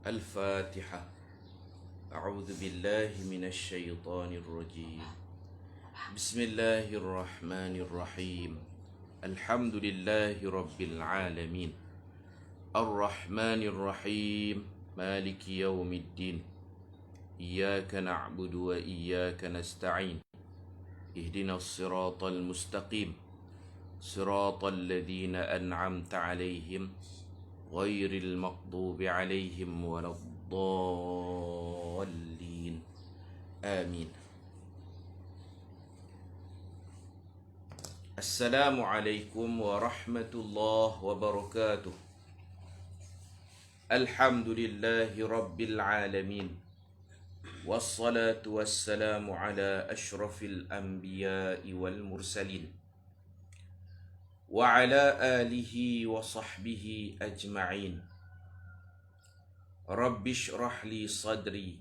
الفاتحة. أعوذ بالله من الشيطان الرجيم. بسم الله الرحمن الرحيم. الحمد لله رب العالمين، الرحمن الرحيم، مالك يوم الدين. إياك نعبد وإياك نستعين. اهدنا الصراط المستقيم، صراط الذين أنعمت عليهم غير المغضوب عليهم ولا الضالين. آمين. السلام عليكم ورحمة الله وبركاته. الحمد لله رب العالمين، والصلاة والسلام على أشرف الأنبياء والمرسلين وعلى آله وصحبه أجمعين. رب اشرح لي صدري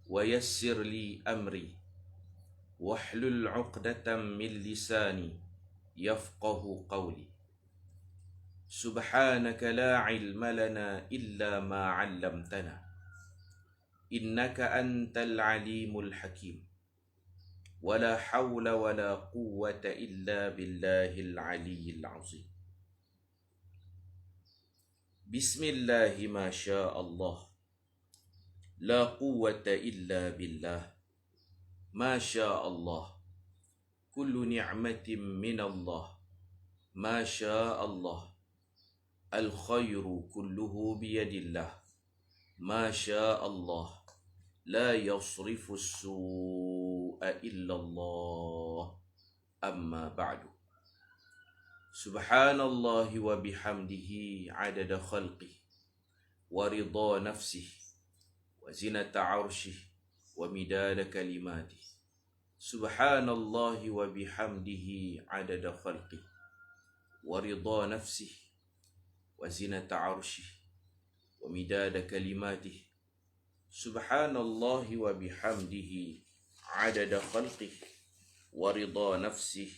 ويسر لي أمري واحلل عقدة من لساني يفقه قولي. سبحانك لا علم لنا إلا ما علمتنا، إنك أنت العليم الحكيم. ولا حول ولا قوة إلا بالله العلي العظيم. بسم الله ما شاء الله، لا قوة إلا بالله. ما شاء الله، كل نعمة من الله. ما شاء الله، الخير كله بيد الله. ما شاء الله، لا يصرف السوء إلا الله. أما بعد. سبحان الله وبحمده عدد خلقه ورضا نفسه وزنة عرشه ومداد كلماته. سبحان الله وبحمده عدد خلقه ورضا نفسه وزنة عرشه ومداد كلماته. سبحان الله وبحمده عدد خلقه ورضا نفسه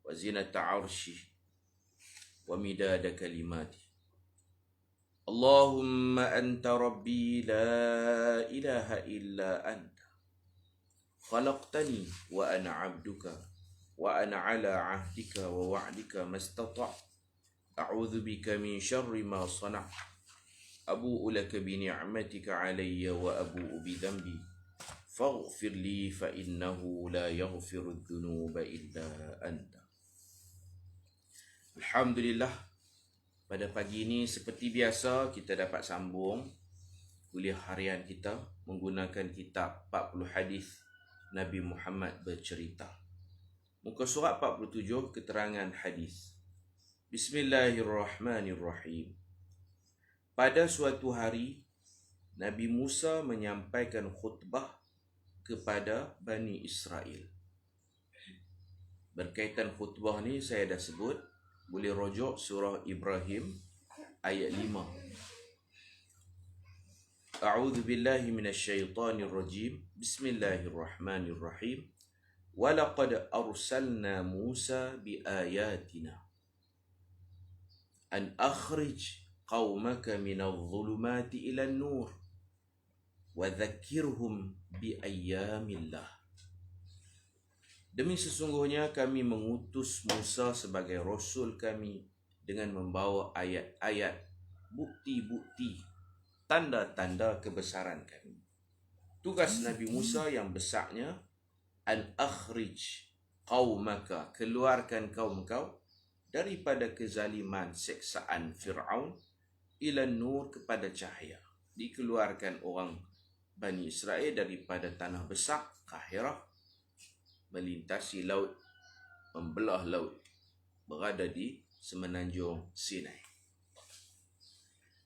وزنة عرشه ومداد كلماته. اللهم أنت ربي لا إله إلا أنت، خلقتني وأنا عبدك، وأنا على عهدك ووعدك ما استطعت. أعوذ بك من شر ما صنعت. أبوء لك بنعمتك علي وأبوء بذنبي، فاغفر لي فإنه لا يغفر الذنوب إلا أنت. Alhamdulillah, pada pagi ini seperti biasa kita dapat sambung kuliah harian kita menggunakan kitab 40 hadis Nabi Muhammad bercerita. Muka surat 47, keterangan hadis. Bismillahirrahmanirrahim. Pada suatu hari, Nabi Musa menyampaikan khutbah kepada Bani Israel. Berkaitan khutbah ni saya dah sebut, boleh rujuk surah Ibrahim ayat 5. A'udzu billahi minasyaitonir rajim. Bismillahirrahmanirrahim. Wa laqad arsalna Musa biayatina an akhrij qaumaka minadh-dhulumati ila an-nur wa dhakkirhum biayyamillah. Demi sesungguhnya kami mengutus Musa sebagai rasul kami dengan membawa ayat-ayat, bukti-bukti, tanda-tanda kebesaran kami. Tugas Nabi Musa yang besarnya, an akhrij qaumaka, keluarkan kaum kau daripada kezaliman seksaan Fir'aun, ila nur, kepada cahaya. Dikeluarkan orang Bani Israel daripada tanah besar, Kahirah, melintasi laut, membelah laut, berada di semenanjung Sinai.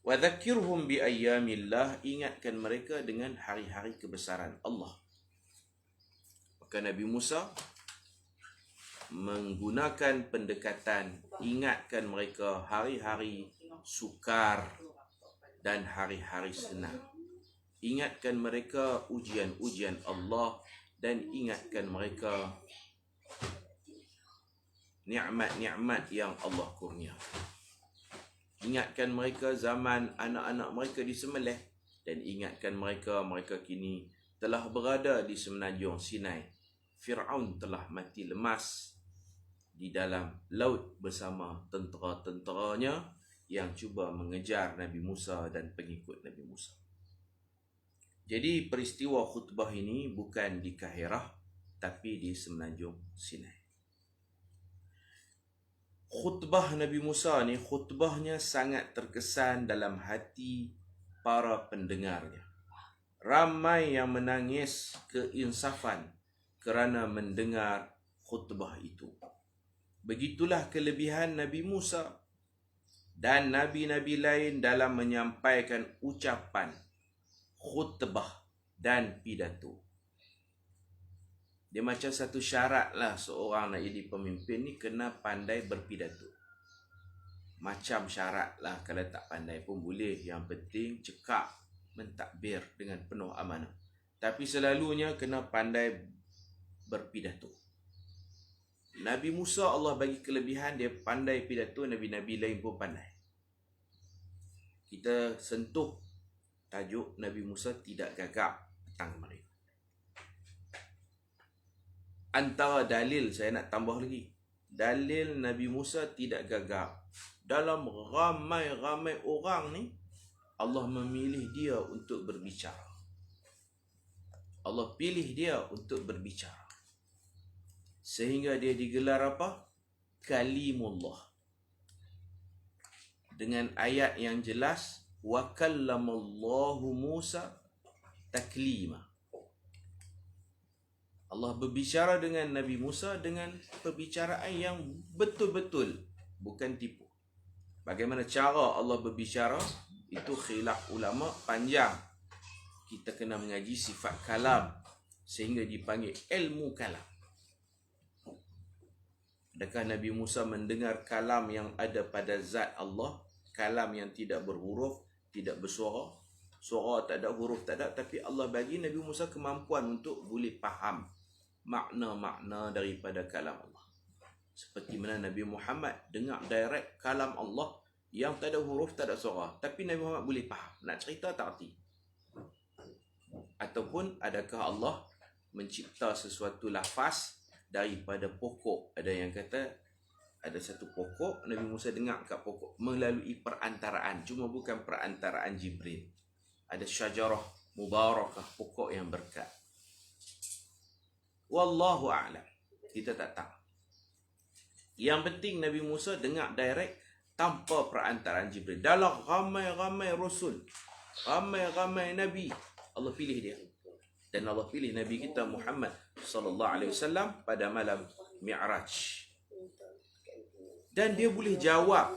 Wa dhakkirhum bi ayyamillah, ingatkan mereka dengan hari-hari kebesaran Allah. Maka Nabi Musa menggunakan pendekatan ingatkan mereka hari-hari sukar dan hari-hari senang. Ingatkan mereka ujian-ujian Allah dan ingatkan mereka nikmat-nikmat yang Allah kurnia. Ingatkan mereka zaman anak-anak mereka disembelih dan ingatkan mereka, mereka kini telah berada di semenanjung Sinai. Fir'aun telah mati lemas di dalam laut bersama tentera-tenteranya yang cuba mengejar Nabi Musa dan pengikut Nabi Musa. Jadi peristiwa khutbah ini bukan di Kahirah tapi di semenanjung Sinai. Khutbah Nabi Musa ni, khutbahnya sangat terkesan dalam hati para pendengarnya. Ramai yang menangis keinsafan kerana mendengar khutbah itu. Begitulah kelebihan Nabi Musa dan nabi-nabi lain dalam menyampaikan ucapan, khutbah dan pidato. Dia macam satu syarat lah seorang nak jadi pemimpin ni kena pandai berpidato. Macam syarat lah, kalau tak pandai pun boleh. Yang penting cekap, mentadbir dengan penuh amanah. Tapi selalunya kena pandai berpidato. Nabi Musa Allah bagi kelebihan, dia pandai pidato, nabi-nabi lain pun pandai. Kita sentuh tajuk Nabi Musa tidak gagap petang kemarin. Antara dalil, saya nak tambah lagi, dalil Nabi Musa tidak gagap, dalam ramai-ramai orang ni, Allah memilih dia untuk berbicara. Allah pilih dia untuk berbicara. Sehingga dia digelar apa? Kalimullah. Dengan ayat yang jelas, wa kallamallahu Musa taklima. Allah berbicara dengan Nabi Musa dengan perbicaraan yang betul-betul, bukan tipu. Bagaimana cara Allah berbicara, itu khilaf ulama panjang. Kita kena mengaji sifat kalam sehingga dipanggil ilmu kalam. Adakah Nabi Musa mendengar kalam yang ada pada zat Allah, kalam yang tidak berhuruf, tidak bersuara, suara tak ada, huruf tak ada, tapi Allah bagi Nabi Musa kemampuan untuk boleh faham makna-makna daripada kalam Allah. Seperti mana Nabi Muhammad dengar direct kalam Allah yang tak ada huruf, tak ada suara, tapi Nabi Muhammad boleh faham, nak cerita tak erti. Ataupun adakah Allah mencipta sesuatu lafaz daripada pokok? Ada yang kata ada satu pokok, Nabi Musa dengar kat pokok melalui perantaraan, cuma bukan perantaraan Jibril. Ada syajarah mubarakah, pokok yang berkat. Wallahu a'lam, kita tak tahu. Yang penting Nabi Musa dengar direct tanpa perantaraan Jibril. Dalam ramai-ramai rasul, ramai-ramai nabi, Allah pilih dia. Dan Allah pilih Nabi kita Muhammad sallallahu alaihi wasallam pada malam Mi'raj. Dan dia boleh jawab.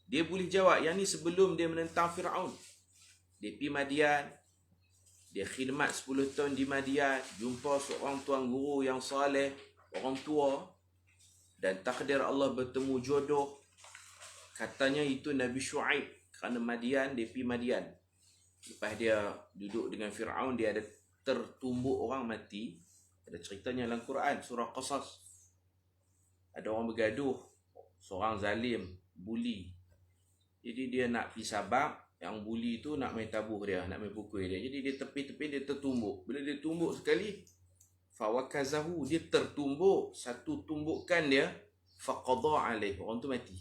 Dia boleh jawab. Yang ni sebelum dia menentang Fir'aun. Dia pergi Madian. Dia khidmat 10 tahun di Madian. Jumpa seorang tuan guru yang saleh, orang tua. Dan takdir Allah bertemu jodoh. Katanya itu Nabi Shu'aib. Kerana Madian, dia pergi Madian. Lepas dia duduk dengan Fir'aun, dia ada tertumbuk orang mati. Ada ceritanya dalam Quran, surah Qasas. Ada orang bergaduh, seorang zalim, buli. Jadi dia nak pergi sabak, yang buli tu nak main tabuh dia, nak main pukul dia. Jadi dia tepi-tepi, dia tertumbuk. Bila dia tumbuk sekali, fawakazahu, dia tertumbuk. Satu tumbukan dia, faqadha alaih, orang tu mati.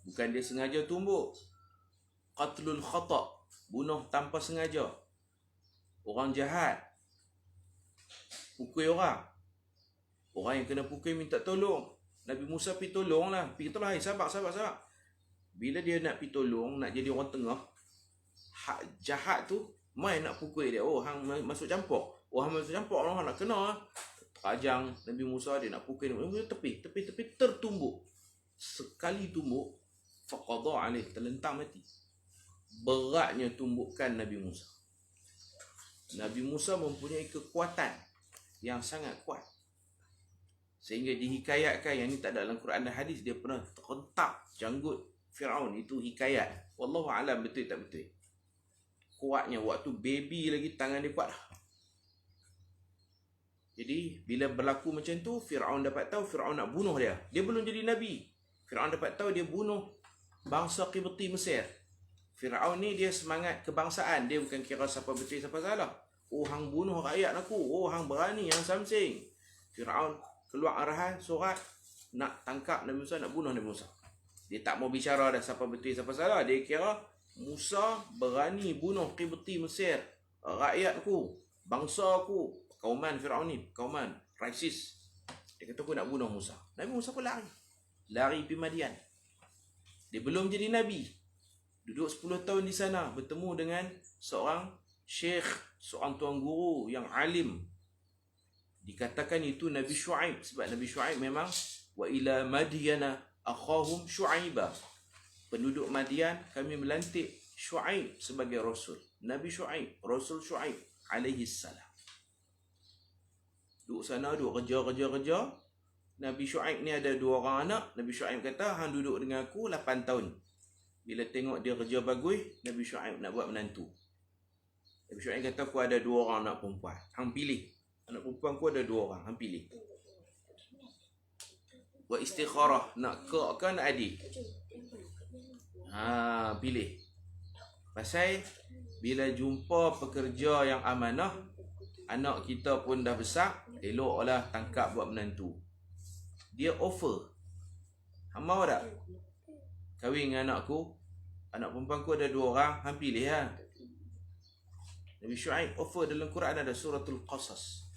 Bukan dia sengaja tumbuk. Qatlul khata', bunuh tanpa sengaja. Orang jahat pukul orang. Orang yang kena pukul minta tolong. Nabi Musa pergi tolong lah. Pergi tolong, hai sabar. Bila dia nak pergi tolong, nak jadi orang tengah, hak jahat tu main nak pukul dia. Oh, hang masuk campur. Oh, hang masuk campur, orang nak kena. Terajang Nabi Musa, dia nak pukul dia. Tepi tertumbuk. Sekali tumbuk, faqadha alaih, terlentang mati. Beratnya tumbukan Nabi Musa. Nabi Musa mempunyai kekuatan yang sangat kuat. Sehingga dihikayatkan, yang ni tak ada dalam Quran dan hadis, dia pernah terhentak janggut Fir'aun. Itu hikayat. Wallahu alam betul tak betul. Kuatnya, waktu baby lagi tangan dia kuat. Jadi bila berlaku macam tu, Fir'aun dapat tahu, Fir'aun nak bunuh dia. Dia belum jadi Nabi. Fir'aun dapat tahu, dia bunuh bangsa Qibti Mesir. Firaun ni dia semangat kebangsaan, dia bukan kira siapa betul siapa salah. Oh, hang bunuh rakyat aku, oh hang berani, hang samsing. Firaun keluar arahan surat nak tangkap Nabi Musa, nak bunuh Nabi Musa. Dia tak mau bicara dah siapa betul siapa salah. Dia kira Musa berani bunuh Qibti Mesir, rakyatku, bangsaku, kauman Firaun ni, kauman racist. Dia kata aku nak bunuh Musa. Nabi Musa pun lari. Lari pergi Madian. Dia belum jadi Nabi. Duduk 10 tahun di sana. Bertemu dengan seorang syekh, seorang tuan guru yang alim. Dikatakan itu Nabi Shu'aib. Sebab Nabi Shu'aib memang wa ila Madyana akhahum Shu'aiba. Penduduk Madian kami melantik Shu'aib sebagai Rasul. Nabi Shu'aib, Rasul Shu'aib alaihi salam. Duduk sana, duduk kerja. Nabi Shu'aib ni ada 2 orang anak. Nabi Shu'aib kata, hang duduk dengan aku 8 tahun. Bila tengok dia kerja bagus, Nabi Shu'aib nak buat menantu. Nabi Shu'aib kata, aku ada 2 orang anak perempuan. Hang pilih. Anak perempuan aku ada 2 orang. Hang pilih. Buat istikharah. Nak ke kan adik? Pilih. Pasal bila jumpa pekerja yang amanah, anak kita pun dah besar, eloklah tangkap buat menantu. Dia offer. Hang mau tak? Kahwin dengan anakku. Anak perempuan aku ada 2 orang. Hang pilih lah. Nabi Shu'aib offer dalam Quran ada suratul Qasas.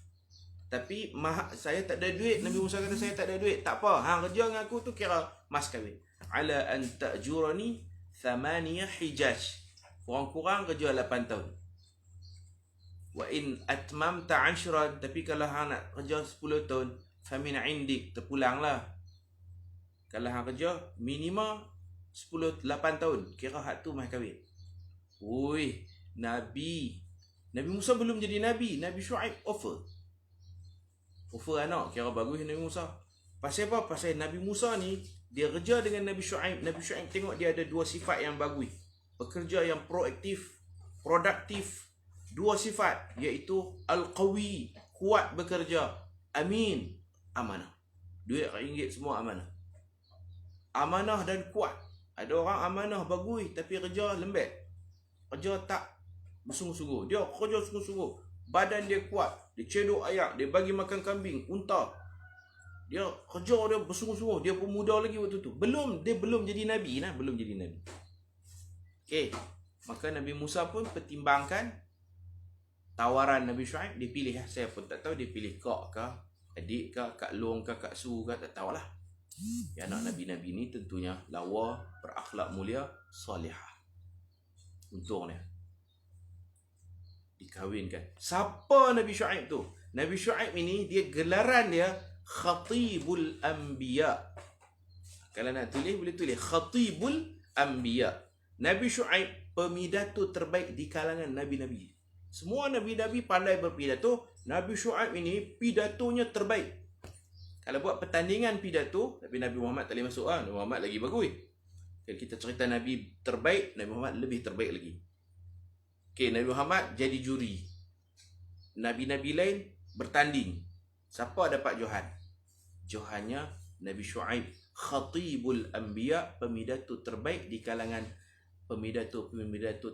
Tapi saya tak ada duit. Nabi Musa kata saya tak ada duit. Tak apa. Hang kerja dengan aku tu kira mas kahwin. Ala an ta'jurani 8 hijaj. Kurang-kurang kerja 8 tahun. Wa in atmamta 10. Tapi kalau hang nak kerja 10 tahun, famin indik, terpulanglah. Kalau hang kerja minima 8 tahun, kira hak tu mah kahwin. Ui, Nabi Musa belum jadi Nabi. Nabi Shu'aib offer anak, kira bagus Nabi Musa. Pasal apa? Pasal Nabi Musa ni dia kerja dengan Nabi Shu'aib. Nabi Shu'aib tengok dia ada 2 sifat yang bagus. Pekerja yang proaktif, produktif. 2 sifat, iaitu al-qawi, kuat bekerja, amin, amanah. Duit ringgit semua amanah. Amanah dan kuat. Ada orang amanah bagus tapi kerja lembek. Kerja tak bersungguh-sungguh. Dia kerja sungguh-sungguh. Badan dia kuat. Dia cedok ayak. Dia bagi makan kambing, unta. Dia kerja dia bersungguh-sungguh. Dia pun muda lagi waktu tu. Dia belum jadi Nabi. Belum jadi Nabi. Okey. Maka Nabi Musa pun pertimbangkan tawaran Nabi Shu'aib. Dia pilih. Saya pun tak tahu dia pilih kak ke, adik ke, Kak Long ke, Kak Su ke, tak tahulah. Ya, anak Nabi-Nabi ni tentunya lawa, berakhlak mulia, salihah. Untung dia dikahwinkan. Siapa Nabi Shu'aib tu? Nabi Shu'aib ini dia gelaran dia Khatibul Anbiya. Kalau nak tulis boleh tulis Khatibul Anbiya. Nabi Shu'aib pemidato terbaik di kalangan Nabi-Nabi. Semua Nabi-Nabi pandai berpidato. Nabi Shu'aib ini pidatonya terbaik. Kalau buat pertandingan pidato, tapi Nabi Muhammad tak boleh masuk. Nabi Muhammad lagi bagus. Kalau kita cerita Nabi terbaik, Nabi Muhammad lebih terbaik lagi. Okay, Nabi Muhammad jadi juri. Nabi-Nabi lain bertanding. Siapa dapat johan? Johannya Nabi Shu'aib. Khatibul Anbiya, pemidato terbaik di kalangan pemidato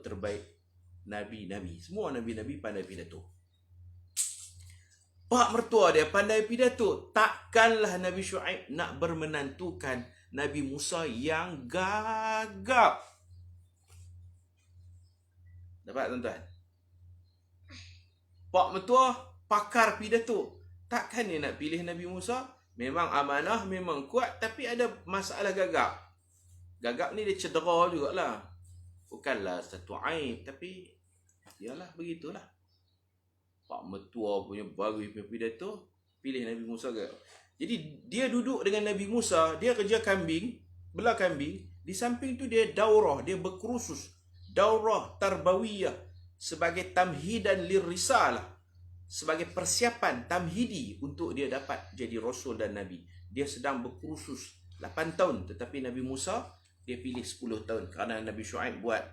terbaik Nabi-Nabi. Semua Nabi-Nabi pandai pidato. Pak mertua dia pandai pidato. Takkanlah Nabi Shu'aib nak bermenantukan Nabi Musa yang gagap. Dapat tuan-tuan? Pak mertua pakar pidato. Takkan dia nak pilih Nabi Musa? Memang amanah, memang kuat, tapi ada masalah gagap. Gagap ni dia cedera jugalah. Bukanlah satu aib, tapi yalah begitulah. Pak mertua punya bagus punya pidato, pilih Nabi Musa ke. Jadi dia duduk dengan Nabi Musa, dia kerja kambing, belah kambing. Di samping tu dia daurah, dia berkursus. Daurah tarbawiyah sebagai tamhidan lirrisalah. Sebagai persiapan tamhidi untuk dia dapat jadi Rasul dan Nabi. Dia sedang berkursus 8 tahun. Tetapi Nabi Musa, dia pilih 10 tahun. Kerana Nabi Shu'aib buat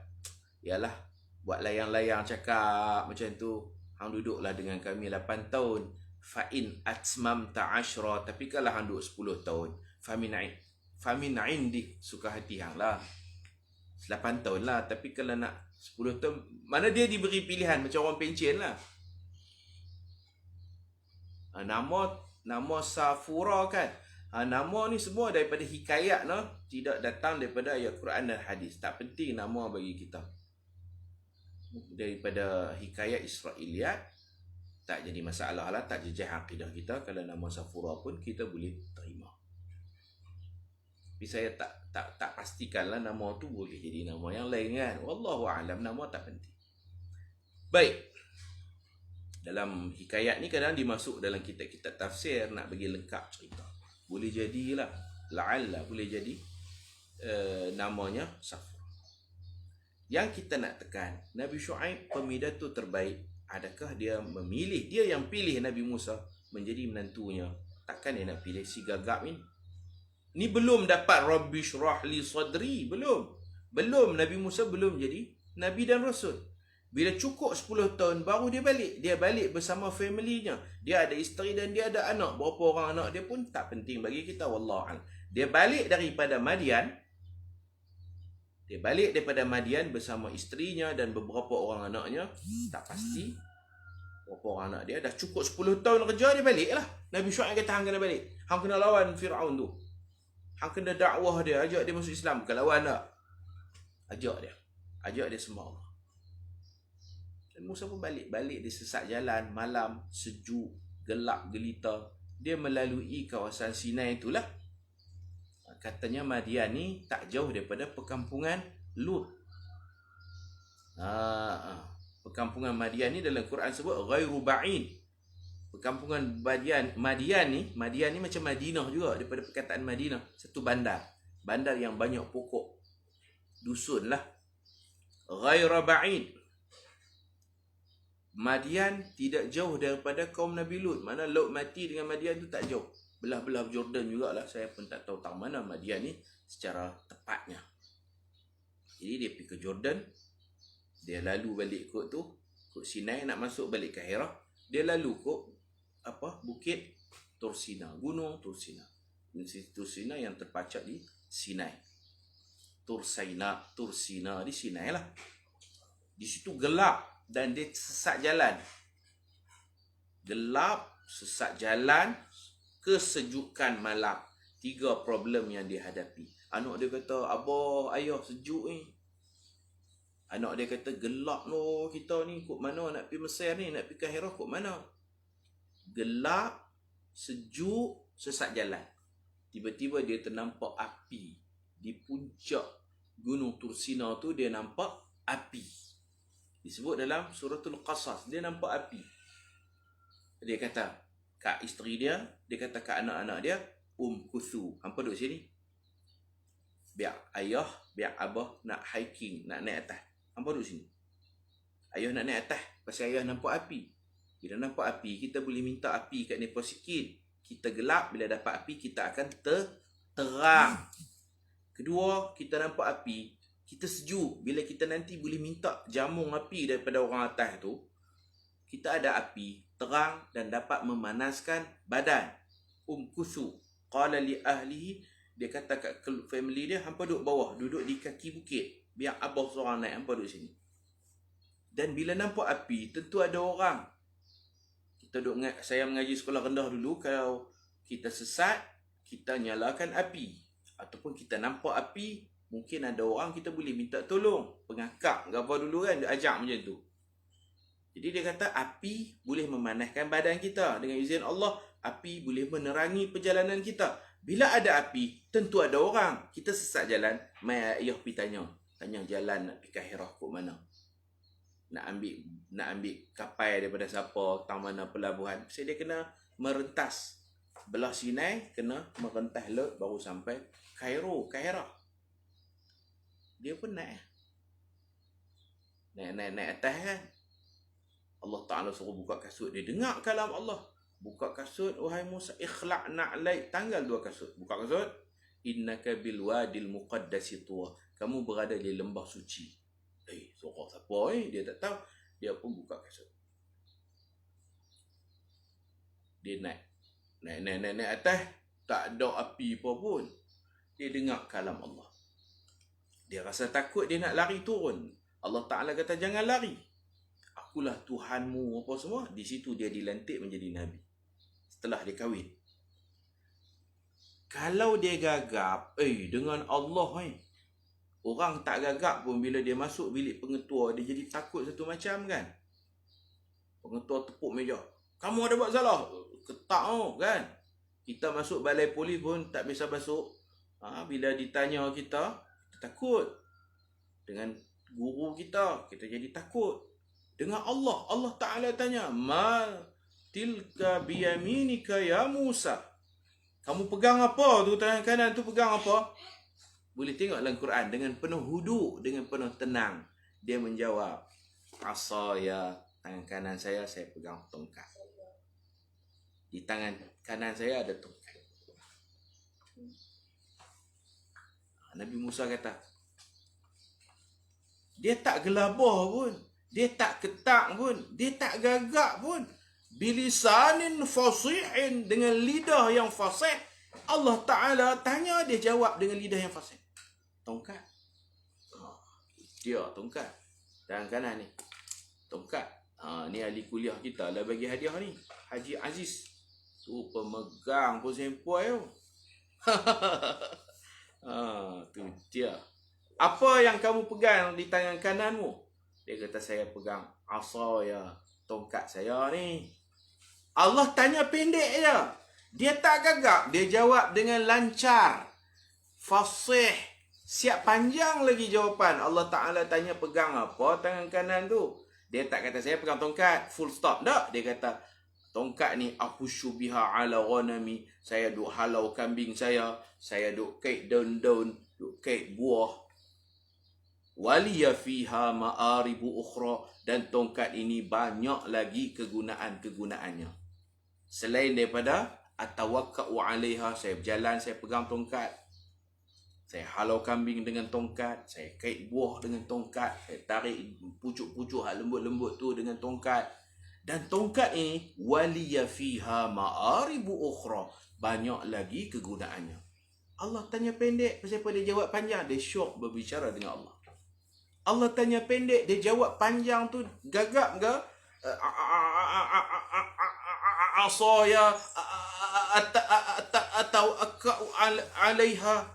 layang-layang cakap macam tu. Hang duduklah dengan kami 8 tahun. Fa'in atmamta 10. Tapi kalau hang duduk 10 tahun, famin indik, suka hati hang lah. 8 tahun lah. Tapi kalau nak 10 tahun, mana dia diberi pilihan macam orang pencen lah. Nama Safura kan. Nama ni semua daripada hikayat, no? Tidak datang daripada ayat Quran dan hadis. Tak penting nama bagi kita. Daripada hikayat Israiliyat, tak jadi masalah lah, tak jejak akidah kita. Kalau nama Safura pun kita boleh terima. Tapi saya tak pastikanlah nama tu boleh jadi nama yang lain kan. Wallahu a'lam, nama tak penting. Baik. Dalam hikayat ni kadang dimasuk dalam kitab-kitab tafsir nak bagi lengkap cerita. Boleh jadilah, la'alla boleh jadi namanya Safura. Yang kita nak tekan, Nabi Syuaib pemidato terbaik. Adakah dia memilih, dia yang pilih Nabi Musa menjadi menantunya? Takkan dia nak pilih si gagap ini? Ni belum dapat Rabbi syrah li sadri, belum Nabi Musa belum jadi Nabi dan Rasul. Bila cukup 10 tahun baru dia balik. Dia balik bersama family-nya. Dia ada isteri dan dia ada anak. Berapa orang anak dia pun tak penting bagi kita, wallahualam. Dia balik daripada Madian. Dia balik daripada Madian bersama isterinya dan beberapa orang anaknya. Tak pasti berapa orang anak dia. Dah cukup 10 tahun kerja, dia balik lah. Nabi Syuaib kata, hang kena balik. Hang kena lawan Fir'aun tu. Hang kena dakwah dia. Ajak dia masuk Islam. Bukan lawan tak. Ajak dia sembah Allah. Dan Musa pun balik. Balik dia sesak jalan. Malam, sejuk, gelap, gelita. Dia melalui kawasan Sinai itulah. Katanya Madian ni tak jauh daripada perkampungan Lut. Perkampungan Madian ni dalam Quran sebut ghairu ba'id. Perkampungan Madian ni macam Madinah juga, daripada perkataan Madinah, satu bandar yang banyak pokok, dusun lah. Ghairu ba'id. Madian tidak jauh daripada kaum Nabi Lut. Mana Lut mati dengan Madian tu tak jauh. Belah-belah Jordan jugalah. Saya pun tak tahu tang mana Madian ni secara tepatnya. Jadi dia pergi ke Jordan. Dia lalu balik kot tu, kot Sinai, nak masuk balik ke Hira. Dia lalu kot Bukit Tursina, Gunung Tursina. Tursina yang terpacak di Sinai. Tursina di Sinai lah. Di situ gelap dan dia sesak jalan. Gelap, sesak jalan, kesejukan malam. 3 problem yang dia hadapi. Anak dia kata, abah, ayah sejuk ni. Anak dia kata, gelap no kita ni. Kok mana nak pergi Mesir ni? Nak pergi Kahirah kok mana? Gelap, sejuk, sesak jalan. Tiba-tiba dia ternampak api. Di puncak Gunung Tursina tu dia nampak api. Disebut dalam suratul Qasas. Dia nampak api. Dia kata kat isteri dia, dia kata kat anak-anak dia, kuthu, hampa duduk sini. Biar ayah, biar abah nak hiking, nak naik atas. Hampa duduk sini. Ayah nak naik atas pasal ayah nampak api. Bila nampak api, kita boleh minta api kat mereka sikit. Kita gelap, bila dapat api, kita akan terang. Kedua, kita nampak api, kita sejuk. Bila kita nanti boleh minta jamung api daripada orang atas tu, kita ada api, terang dan dapat memanaskan badan. Kuthu. Qala li ahlihi, dia kata kat family dia, hampa duduk bawah, duduk di kaki bukit. Biar abah seorang naik, hampa duduk sini. Dan bila nampak api, tentu ada orang. Saya mengaji sekolah rendah dulu, kalau kita sesat, kita nyalakan api. Ataupun kita nampak api, mungkin ada orang kita boleh minta tolong. Pengakak, apa dulu kan, dia ajak macam tu. Jadi dia kata api boleh memanaskan badan kita. Dengan izin Allah, api boleh menerangi perjalanan kita. Bila ada api, tentu ada orang. Kita sesat jalan, mai ayah pergi tanya jalan nak pergi Kahirah kok mana. Nak ambil kapal daripada siapa, tang mana pelabuhan. Saya dia kena merentas belah Sinai, kena merentas laut baru sampai Kahirah. Dia pun naik atas kan. Allah Ta'ala suruh buka kasut. Dia dengar kalam Allah. Buka kasut, wahai Musa, ikhlaq na'laik. Tanggal 2 kasut. Buka kasut. Innaka bil wadil muqaddasi tuwa. Kamu berada di lembah suci. Surah siapa dia tak tahu. Dia pun buka kasut. Dia naik atas. Tak ada api apa pun. Dia dengar kalam Allah. Dia rasa takut, dia nak lari turun. Allah Ta'ala kata jangan lari. Akulah Tuhanmu apa semua. Di situ dia dilantik menjadi Nabi. Setelah dia kahwin. Kalau dia gagap, dengan Allah orang tak gagap pun bila dia masuk bilik pengetua, dia jadi takut satu macam kan. Pengetua tepuk meja. Kamu ada buat salah. Ketak kan. Kita masuk balai polis pun tak bisa masuk. Bila ditanya kita takut. Dengan guru kita jadi takut. Dengan Allah Ta'ala tanya, ma tilka biyaminika ya Musa. Kamu pegang apa tu, tangan kanan tu pegang apa? Boleh tengok dalam Quran dengan penuh hudu, dengan penuh tenang. Dia menjawab, asaya, tangan kanan saya pegang tongkat. Di tangan kanan saya ada tongkat. Nabi Musa kata, dia tak gelabah pun, dia tak ketak pun, dia tak gagak pun. Bilisanin fasihin, dengan lidah yang fasih. Allah Ta'ala tanya, dia jawab dengan lidah yang fasih. Tongkat. Dia tongkat. Tangan kanan ni. Tongkat. Ni ahli kuliah kita lah bagi hadiah ni. Haji Aziz. Tu pemegang pun sempoi tu. Tu dia. Apa yang kamu pegang di tangan kananmu? Dia kata saya pegang asaya, tongkat saya ni. Allah tanya pendek je. Dia tak gagap. Dia jawab dengan lancar. Fasih. Siap panjang lagi jawapan. Allah Ta'ala tanya pegang apa tangan kanan tu. Dia tak kata saya pegang tongkat. Full stop. Tak. Dia kata tongkat ni ahusyu biha ala ghanami. Saya duk halau kambing saya. Saya duk kait daun-daun. Duk kait buah. Waliya fiha ma'aribu ukhra. Dan tongkat ini banyak lagi kegunaan-kegunaannya. Selain daripada atawakka'u 'alaiha, saya berjalan, saya pegang tongkat. Saya halau kambing dengan tongkat, saya kait buah dengan tongkat, saya tarik pucuk-pucuk hak lembut-lembut tu dengan tongkat. Dan tongkat ini waliya fiha ma'aribu ukhra, banyak lagi kegunaannya. Allah tanya pendek, pasal apa dia jawab panjang? Dia syok berbicara dengan Allah. Allah tanya pendek, dia jawab panjang tu gagap ke? Asaya atau akau alaiha.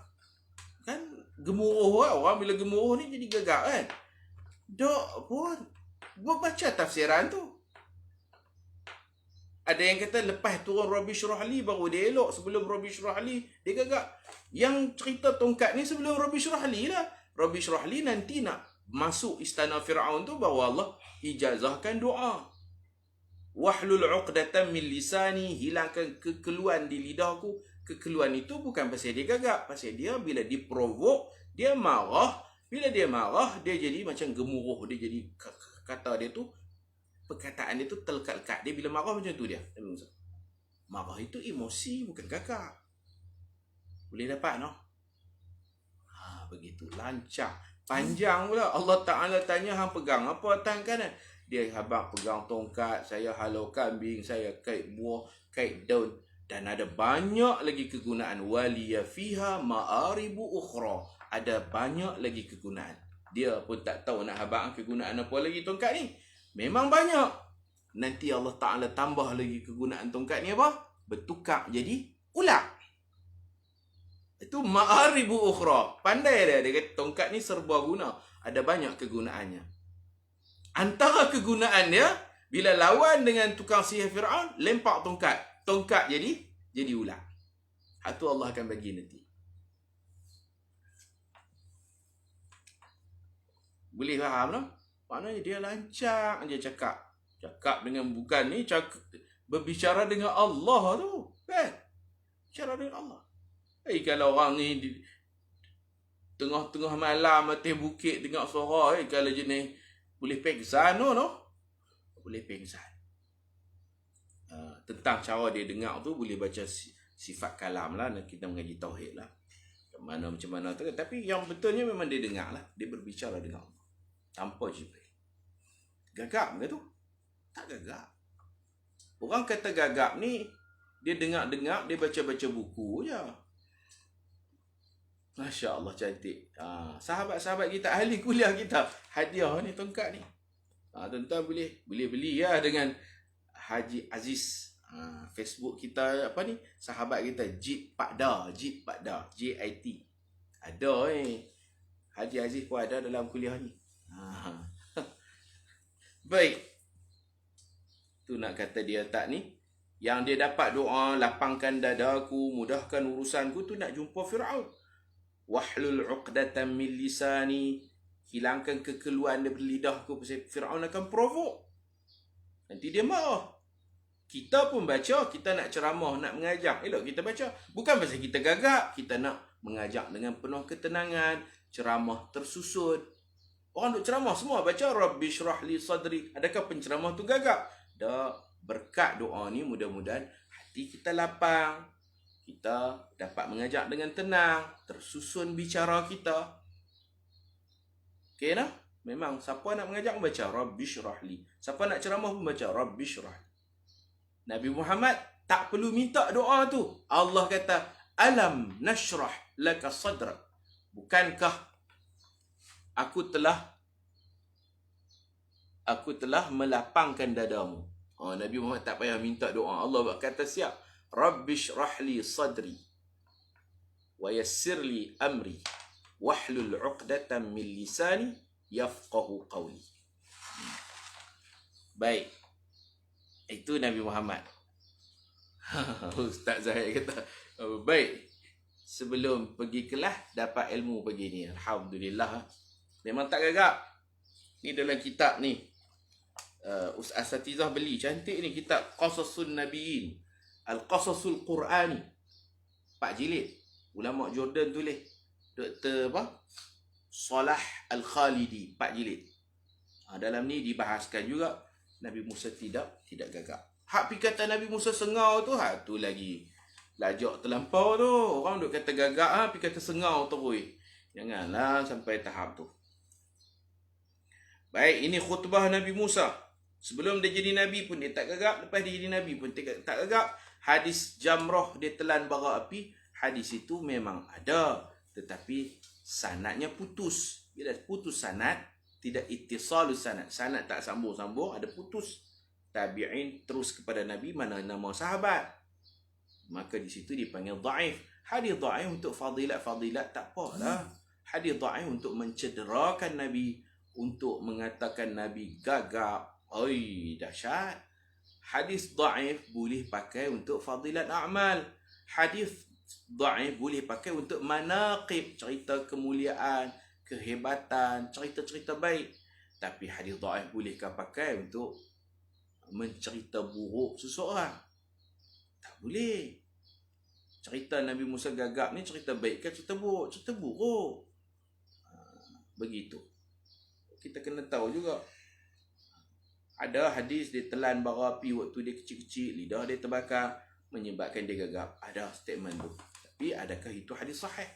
Kan gemuruh orang bila gemuruh ni jadi gagap kan. Dok pun gua baca tafsiran tu. Ada yang kata lepas turun Rabbi Syrah li baru dia elok. Sebelum Rabbi Syrah li dia gagap. Yang cerita tongkat ni sebelum Rabbi Syrah li lah. Rabbi Syrah li nanti nak masuk istana Fir'aun tu baru Allah ijazahkan doa. Wahlul 'uqdatan min lisani, hilangkan kekeluan di lidahku. Kekeluan itu bukan pasal dia gagap, pasal dia bila diprovok, dia marah. Bila dia marah, dia jadi macam gemuruh, dia jadi kata dia tu, perkataan dia tu terlekat-lekat. Dia bila marah macam tu dia. Marah itu emosi, bukan gagap. Boleh dapat no? Begitu lancar. Panjang pula. Allah Ta'ala tanya hang pegang apa tangan kanan? Dia habaq pegang tongkat, saya halau kambing, saya kait buah, kait daun. Dan ada banyak lagi kegunaan. Waliya fiha ma'aribu ukhra. Ada banyak lagi kegunaan. Dia pun tak tahu nak habaq kegunaan apa lagi tongkat ni. Memang banyak. Nanti Allah Ta'ala tambah lagi kegunaan tongkat ni apa? Bertukar jadi ular. Itu ma'aribu ukhra. Pandai dia. Dia kata tongkat ni serba guna. Ada banyak kegunaannya. Antara kegunaan dia, bila lawan dengan tukang sihir Fir'aun, lempak tongkat. Tongkat jadi ular. Itu Allah akan bagi nanti. Boleh faham tak? Maknanya dia lancar je cakap. Cakap dengan bukan ni, berbicara dengan Allah tu. Kan? Bicara dengan Allah. Kalau orang ni tengah-tengah malam atas bukit dengar suara, kalau jenis boleh pengsan no? Boleh pengsan. Tentang cara dia dengar tu boleh baca sifat kalam lah. Kita mengaji tauhid lah. Macam mana tu. Tapi yang betulnya memang dia dengar lah. Dia berbicara dengan Allah. Tanpa Jibril. Gagap ke tu? Tak gagap. Orang kata gagap ni, dia dengar-dengar, dia baca-baca buku je. Masya Allah, cantik. Sahabat-sahabat kita, ahli kuliah kita, hadiah ni tongkat ni. Tuan-tuan boleh beli ya dengan Haji Aziz. Facebook kita apa ni? Sahabat kita Jit Pakda, JIT. Ada Haji Aziz pun ada dalam kuliah ni. Baik. Tu nak kata dia tak ni, yang dia dapat doa lapangkan dadaku, mudahkan urusanku, tu nak jumpa Firaun. Wahlul 'uqdatan min lisani, hilangkan kekeluhan daripada lidahku, pasal Firaun akan provok. Nanti dia marah. Kita pun baca, kita nak ceramah, nak mengajak, elok kita baca. Bukan pasal kita gagap, kita nak mengajak dengan penuh ketenangan, ceramah tersusun. Orang duk ceramah semua baca Rabbi syrah li sadri. Adakah penceramah tu gagap? Tak. Berkat doa ni mudah-mudahan hati kita lapang. Kita dapat mengajak dengan tenang, tersusun bicara kita. Okey nah? Memang siapa nak mengajak membaca Rabbi syrah li. Siapa nak ceramah pun baca Rabbi syrah li. Nabi Muhammad tak perlu minta doa tu. Allah kata, alam nashrah laka sadrak. Bukankah aku telah melapangkan dadamu. Nabi Muhammad tak payah minta doa. Allah kata siap. Rabbi shrah li sadri wa yassir li amri wahlul 'uqdatan min lisani yafqahu qawli. Baik. Itu Nabi Muhammad. Ustaz Zahid kata, baik. Sebelum pergi kelas, dapat ilmu begini. Alhamdulillah. Memang tak gagap. Ni dalam kitab ni. Asatizah beli. Cantik ni kitab. Qasasun Nabiin. Al-Qasasul Qur'ani. 4 jilid. Ulama Jordan tulis. Dr. Salah Al-Khalidi. 4 jilid. Dalam ni dibahaskan juga. Nabi Musa tidak gagap. Hak perkataan Nabi Musa sengau tu, tu lagi lajak terlampau tu. Orang duk kata gagap, perkata sengau terus. Janganlah sampai tahap tu. Baik, ini khutbah Nabi Musa. Sebelum dia jadi Nabi pun dia tak gagap. Lepas dia jadi Nabi pun tak gagap. Hadis jamrah dia telan bara api. Hadis itu memang ada. Tetapi sanadnya putus. Bila putus sanad, tidak ittisalus sanad. Sanad tak sambung-sambung, ada putus. Tabi'in terus kepada Nabi, mana nama sahabat. Maka di situ dipanggil dhaif. Hadis dhaif untuk fadilat-fadilat tak apalah. Hadis dhaif untuk mencederakan Nabi, untuk mengatakan Nabi gagap. Oi, dahsyat. Hadis dhaif boleh pakai untuk fadilat a'mal. Hadis dhaif boleh pakai untuk manaqib, cerita kemuliaan, kehebatan, cerita-cerita baik. Tapi hadis dhaif bolehkah pakai untuk mencerita buruk seseorang? Tak boleh. Cerita Nabi Musa gagap ni cerita baik ke cerita buruk? Cerita buruk. Begitu. Kita kena tahu juga. Ada hadis dia telan bara api waktu dia kecil-kecil, lidah dia terbakar, menyebabkan dia gagap. Ada statement tu. Tapi adakah itu hadis sahih?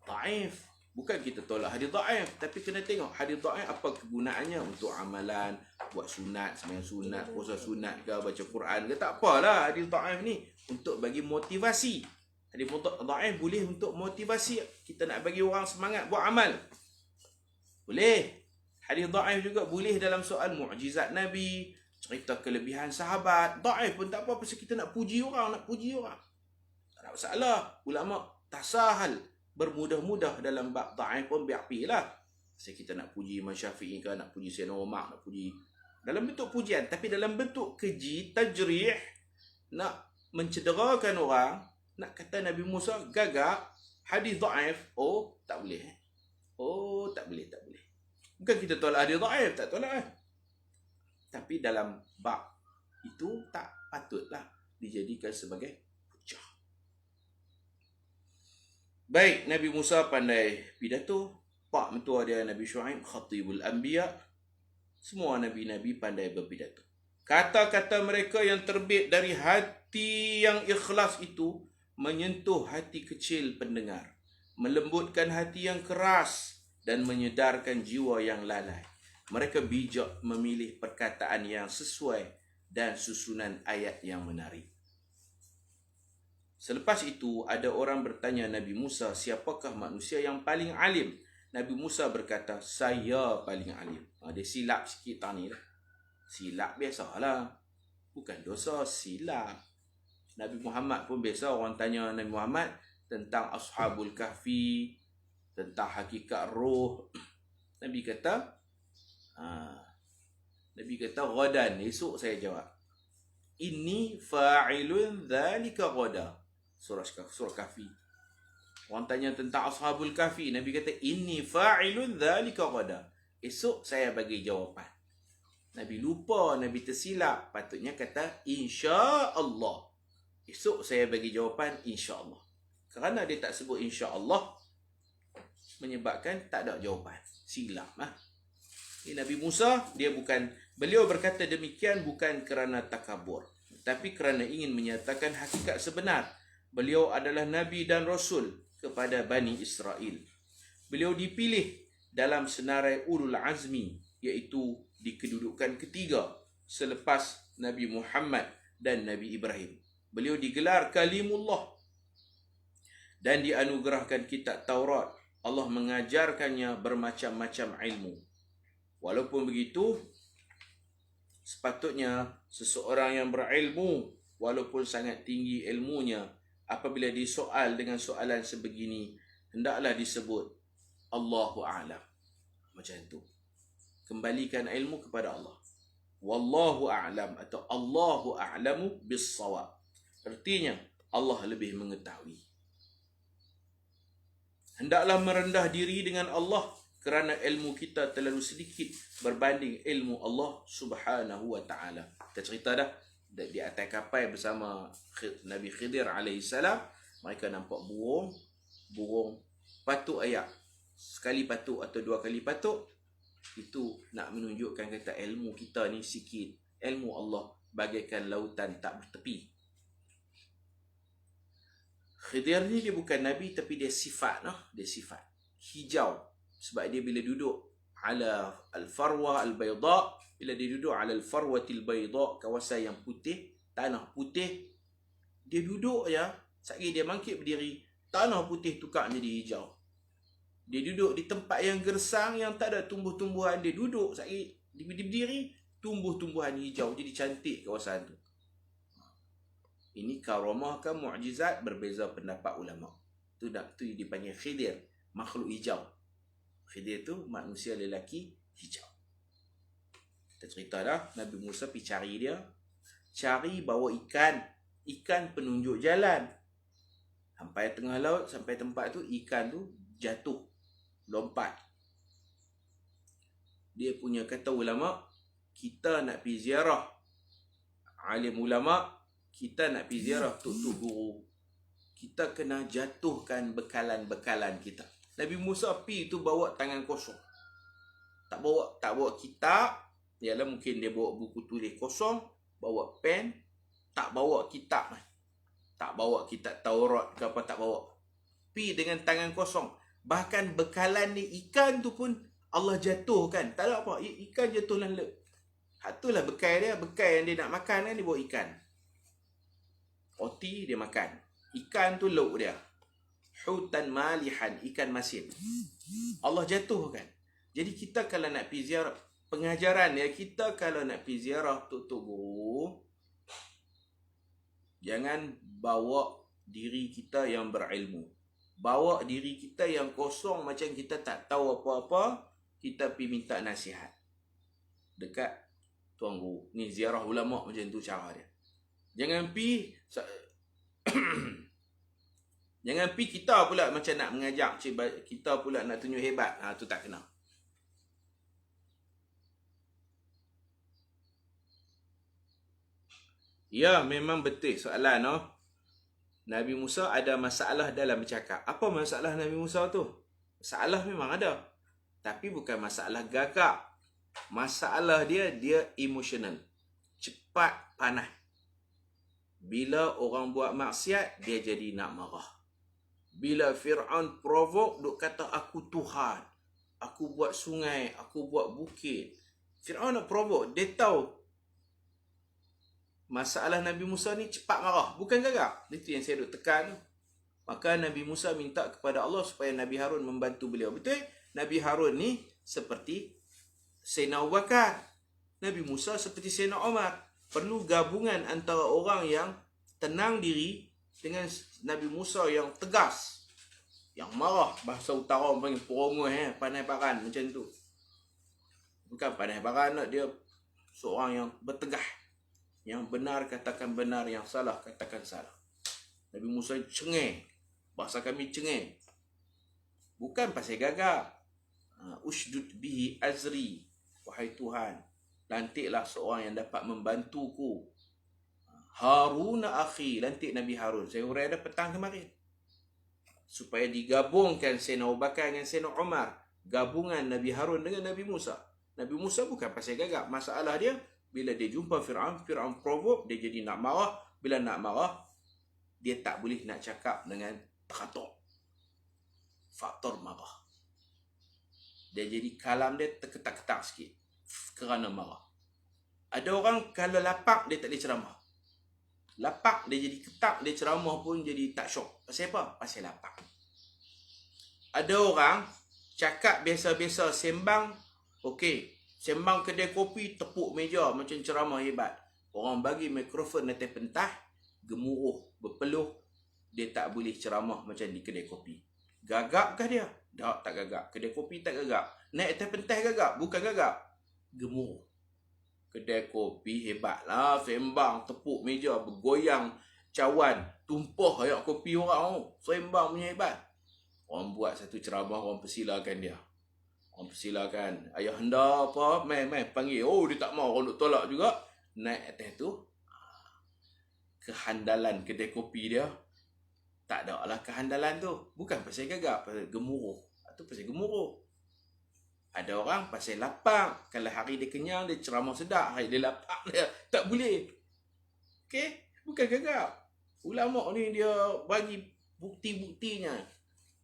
Dhaif. Bukan kita tolak hadis dhaif, tapi kena tengok hadis dhaif apa kegunaannya untuk amalan, buat sunat, sembahyang sunat, puasa sunat ke, baca Quran ke, tak apalah hadis dhaif ni untuk bagi motivasi. Hadis dhaif boleh untuk motivasi, kita nak bagi orang semangat buat amal. Boleh. Hadis dhaif juga boleh dalam soal mukjizat Nabi, cerita kelebihan sahabat. Dhaif pun tak apa, pasal kita nak puji orang, tak ada masalah. Ulama tasahal bermudah-mudah dalam bab dhaif pun biapilah. Pasal kita nak puji Imam Syafi'i ke, nak puji Sayyidina Umar, nak puji dalam bentuk pujian, tapi dalam bentuk keji, tajrih, nak mencederakan orang, nak kata Nabi Musa gagap, hadis dhaif, tak boleh. Tak boleh. Bukan kita tolak hadis dhaif, tak tolak. Tapi dalam bab itu tak patutlah dijadikan sebagai hujah. Baik, Nabi Musa pandai pidato. Pak mentua dia Nabi Syuaib, Khatibul Anbiya. Semua Nabi-Nabi pandai berpidato. Kata-kata mereka yang terbit dari hati yang ikhlas itu menyentuh hati kecil pendengar, melembutkan hati yang keras dan menyedarkan jiwa yang lalai. Mereka bijak memilih perkataan yang sesuai dan susunan ayat yang menarik. Selepas itu ada orang bertanya Nabi Musa, siapakah manusia yang paling alim? Nabi Musa berkata, saya paling alim. Dia silap sikit tadi lah. Silap biasalah. Bukan dosa, silap. Nabi Muhammad pun biasa orang tanya Nabi Muhammad tentang Ashabul Kahfi, tentang hakikat roh. Nabi kata, ghadan, esok saya jawab. Inni fa'ilun dhalika ghada. Surah Kahfi. Orang tanya tentang Ashabul Kahfi, Nabi kata, inni fa'ilun dhalika ghada. Esok saya bagi jawapan. Nabi lupa, Nabi tersilap. Patutnya kata, insya-Allah. Esok saya bagi jawapan, insya-Allah. Kerana dia tak sebut insya-Allah, menyebabkan tak ada jawapan. Silap. Nabi Musa, beliau berkata demikian bukan kerana takabur, tapi kerana ingin menyatakan hakikat sebenar. Beliau adalah Nabi dan Rasul kepada Bani Israel. Beliau dipilih dalam senarai Ulul Azmi, iaitu di kedudukan ketiga selepas Nabi Muhammad dan Nabi Ibrahim. Beliau digelar Kalimullah dan dianugerahkan kitab Taurat. Allah mengajarkannya bermacam-macam ilmu. Walaupun begitu, sepatutnya seseorang yang berilmu, walaupun sangat tinggi ilmunya, apabila disoal dengan soalan sebegini, hendaklah disebut Allahu a'lam. Macam tu. Kembalikan ilmu kepada Allah. Wallahu a'lam atau Allahu a'lamu bis-shawab. Artinya Allah lebih mengetahui. Hendaklah merendah diri dengan Allah kerana ilmu kita terlalu sedikit berbanding ilmu Allah Subhanahu wa taala. Kita cerita dah di atas kapal bersama Nabi Khidir alaihissalam, mereka nampak burung patuk ayak. Sekali patuk atau dua kali patuk, itu nak menunjukkan kata ilmu kita ni sikit. Ilmu Allah bagaikan lautan tak bertepi. Khidir ni dia bukan Nabi, tapi dia sifat. Dia sifat hijau. Sebab dia bila duduk ala al-farwa al-bayda, bila dia duduk ala al-farwatil bayda, kawasan yang putih, tanah putih, dia duduk ya, sekali dia bangkit berdiri, tanah putih tukar jadi hijau. Dia duduk di tempat yang gersang, yang tak ada tumbuh-tumbuhan, dia duduk sekali dia berdiri, tumbuh-tumbuhan hijau, jadi cantik kawasan tu. Ini karamah ke mu'jizat, berbeza pendapat ulama. Tu dipanggil Khidir, makhluk hijau. Khidir tu manusia lelaki hijau. Kita cerita dah, Nabi Musa pergi cari dia. Cari bawa ikan penunjuk jalan. Sampai tengah laut, sampai tempat tu, ikan tu jatuh, lompat. Dia punya kata ulama, kita nak pergi ziarah alim ulama, kita nak pergi ziarah tok-tok guru, kita kena jatuhkan bekalan-bekalan kita. Nabi Musa pergi tu bawa tangan kosong. Tak bawa kitab. Ialah mungkin dia bawa buku tulis kosong, bawa pen, tak bawa kitab. Tak bawa kitab Taurat ke apa, tak bawa. Pergi dengan tangan kosong. Bahkan bekalan ni, ikan tu pun Allah jatuhkan. Tak ada apa, ikan jatuh dalam laut. Itulah bekal dia. Bekal yang dia nak makan kan, dia bawa ikan. Roti dia makan. Ikan tu lauk dia. Hutan malihan, ikan masin. Allah jatuhkan. Jadi kita kalau nak pergi ziarah, pengajaran ya, kita kalau nak pergi ziarah tok-tok guru, jangan bawa diri kita yang berilmu. Bawa diri kita yang kosong, macam kita tak tahu apa-apa, kita pergi minta nasihat dekat tuan guru. Ni ziarah ulama macam tu cara dia. Jangan pergi jangan pergi kita pula macam nak mengajak, kita pula nak tunjuk hebat. Tu tak kena. Ya, memang betul soalan Nabi Musa ada masalah dalam bercakap. Apa masalah Nabi Musa tu? Masalah memang ada. Tapi bukan masalah gagak. Masalah dia emosional. Cepat panas. Bila orang buat maksiat, dia jadi nak marah. Bila Fir'aun provoke, duk kata aku Tuhan. Aku buat sungai, aku buat bukit. Fir'aun nak provoke. Dia tahu Masalah Nabi Musa ni cepat marah, bukan gagap. Itu yang saya duk tekan tu. Maka Nabi Musa minta kepada Allah supaya Nabi Harun membantu beliau. Betul? Nabi Harun ni seperti Sayyidina Abu Bakar. Nabi Musa seperti Sayyidina Umar. Perlu gabungan antara orang yang tenang diri dengan Nabi Musa yang tegas, yang marah. Bahasa utara orang panggil perongoh, pandai paran macam tu. Bukan pandai paran, dia seorang yang bertegah. Yang benar katakan benar, yang salah katakan salah. Nabi Musa cengeng. Bahasa kami cengeng. Bukan pasal gagap. Ushdud bihi azri. Wahai Tuhan, lantiklah seorang yang dapat membantuku. Harun akhi, lantik Nabi Harun. Saya urai dah petang kemarin. Supaya digabungkan Sayyidina Abu Bakar dengan Sayyidina Umar. Gabungan Nabi Harun dengan Nabi Musa. Nabi Musa bukan pasal gagap. Masalah dia, bila dia jumpa Fir'aun, Fir'aun provoke, dia jadi nak marah. Bila nak marah, dia tak boleh nak cakap dengan teratur. Faktor marah. Dia jadi kalam dia terketak-ketak sikit kerana marah. Ada orang kalau lapak, dia tak boleh ceramah. Lapak, dia jadi ketak, dia ceramah pun jadi tak syok. Pasal apa? Pasal lapak. Ada orang cakap biasa-biasa, sembang, okey. Sembang kedai kopi, tepuk meja macam ceramah hebat. Orang bagi mikrofon atas pentah, gemuruh, berpeluh, dia tak boleh ceramah macam di kedai kopi. Gagapkah dia? Tak gagap. Kedai kopi tak gagap. Naik atas pentah gagap? Bukan gagap. Gemuruh. Kedai kopi hebatlah, sembang, tepuk meja, bergoyang, cawan, tumpah ayak kopi orang. Sembang punya hebat. Orang buat satu ceramah, orang persilakan dia. Orang persilakan. Ayah anda apa? Mai panggil. Oh, dia tak mau. Orang nak tolak juga. Naik atas tu. Kehandalan kedai kopi dia. Tak ada lah kehandalan tu. Bukan pasal gagap, pasal gemuruh. Itu pasal gemuruh. Ada orang pasal lapang. Kalau hari dia kenyang, dia ceramah sedap. Hari dia lapang, dia tak boleh. Okey? Bukan gagap. Ulama ni dia bagi bukti-buktinya.